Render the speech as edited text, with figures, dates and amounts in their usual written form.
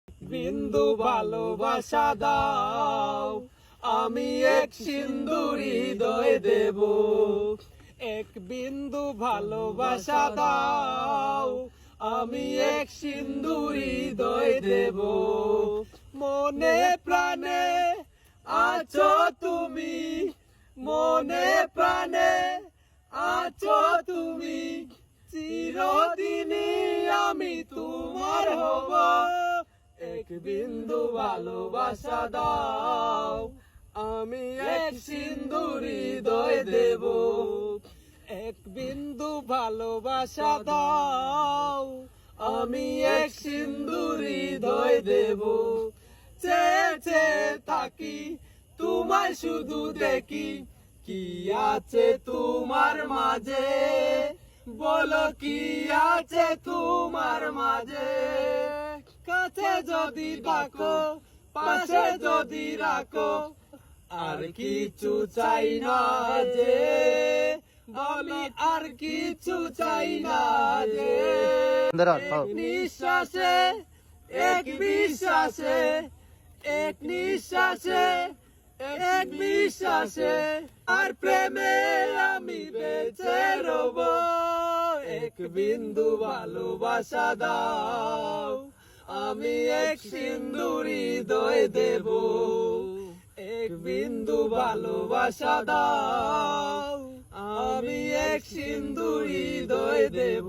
বিন্দু ভালোবাসা দাও, আমি এক সিন্দুর হৃদয় দেব। এক বিন্দু ভালোবাসা দাও, আমি এক সিন্দুর হৃদয় দেব। মনে প্রাণে আছো তুমি, মনে প্রাণে আছো তুমি, চিরদিনই আমি তোমার হব। এক বিন্দু ভালোবাসা দাও, আমি এক সিন্দুর হৃদয় দেব। এক বিন্দু ভালোবাসা দাও, আমি এক সিন্দুর হৃদয় দেব। চেয়ে চেয়ে থাকি তোমায় শুধু দেখি, কি আছে তোমার মাঝে, বলো কি আছে তোমার মাঝে। কাছে যদি ডাকো, পাশে যদি রাখো, আর কিছু চাই না যে, আমি আর কিছু চাই না যে। এক নিঃশ্বাসে, এক বিশ্বাসে, এক নিঃশ্বাসে, এক বিশ্বাসে, আর প্রেমে আমি বেঁচে রব। এক বিন্দু ভালোবাসা দাও, আমি এক সিন্দুর হৃদয় দেব। এক বিন্দু ভালোবাসা দাও, আমি এক সিন্দুর হৃদয় দেব।